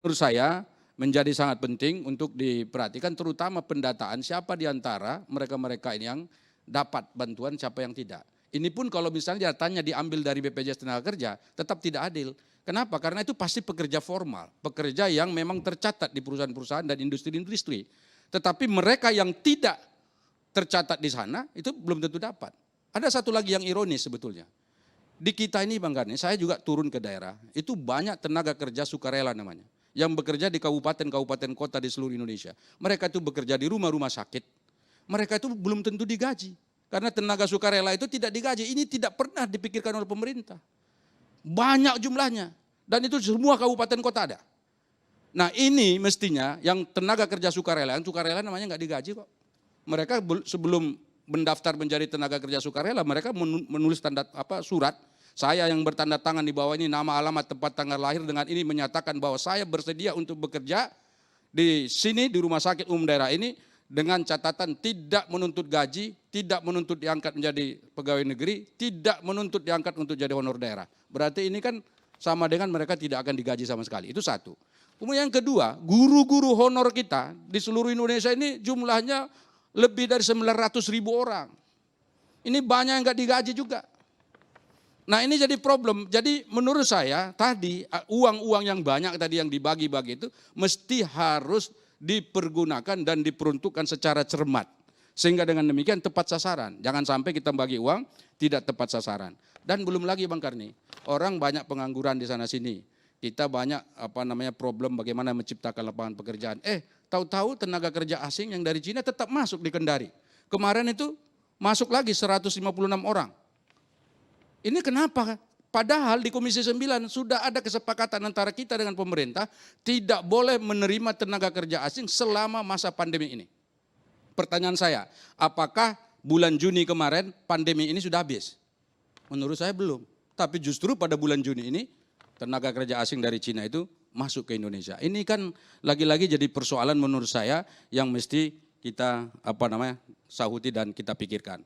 Menurut saya menjadi sangat penting untuk diperhatikan, terutama pendataan siapa di antara mereka-mereka ini yang dapat bantuan, siapa yang tidak. Ini pun kalau misalnya datanya diambil dari BPJS Tenaga Kerja, tetap tidak adil. Kenapa? Karena itu pasti pekerja formal, pekerja yang memang tercatat di perusahaan-perusahaan dan industri-industri. Tetapi mereka yang tidak tercatat di sana, itu belum tentu dapat. Ada satu lagi yang ironis sebetulnya. Di kita ini Bang Karni, saya juga turun ke daerah, itu banyak tenaga kerja sukarela namanya, yang bekerja di kabupaten-kabupaten kota di seluruh Indonesia. Mereka itu bekerja di rumah-rumah sakit, mereka itu belum tentu digaji. Karena tenaga sukarela itu tidak digaji, ini tidak pernah dipikirkan oleh pemerintah. Banyak jumlahnya, dan itu semua kabupaten kota ada. Nah ini mestinya yang tenaga kerja sukarela, yang sukarela namanya nggak digaji kok. Mereka sebelum mendaftar menjadi tenaga kerja sukarela, mereka menulis surat, saya yang bertanda tangan di bawah ini nama, alamat, tempat, tanggal lahir, dengan ini menyatakan bahwa saya bersedia untuk bekerja di sini, di rumah sakit umum daerah ini, dengan catatan tidak menuntut gaji, tidak menuntut diangkat menjadi pegawai negeri, tidak menuntut diangkat untuk jadi honor daerah. Berarti ini kan sama dengan mereka tidak akan digaji sama sekali, itu satu. Kemudian yang kedua, guru-guru honor kita di seluruh Indonesia ini jumlahnya lebih dari 900.000 orang. Ini banyak yang nggak digaji juga. Nah ini jadi problem. Jadi menurut saya tadi uang-uang yang banyak tadi yang dibagi-bagi itu mesti harus dipergunakan dan diperuntukkan secara cermat. Sehingga dengan demikian tepat sasaran. Jangan sampai kita bagi uang tidak tepat sasaran. Dan belum lagi Bang Karni, orang banyak pengangguran di sana sini. Kita banyak problem bagaimana menciptakan lapangan pekerjaan. Tahu-tahu tenaga kerja asing yang dari Cina tetap masuk di Kendari. Kemarin itu masuk lagi 156 orang. Ini kenapa? Padahal di Komisi 9 sudah ada kesepakatan antara kita dengan pemerintah tidak boleh menerima tenaga kerja asing selama masa pandemi ini. Pertanyaan saya, apakah bulan Juni kemarin pandemi ini sudah habis? Menurut saya belum. Tapi justru pada bulan Juni ini tenaga kerja asing dari Cina itu masuk ke Indonesia. Ini kan lagi-lagi jadi persoalan menurut saya yang mesti kita sahuti dan kita pikirkan.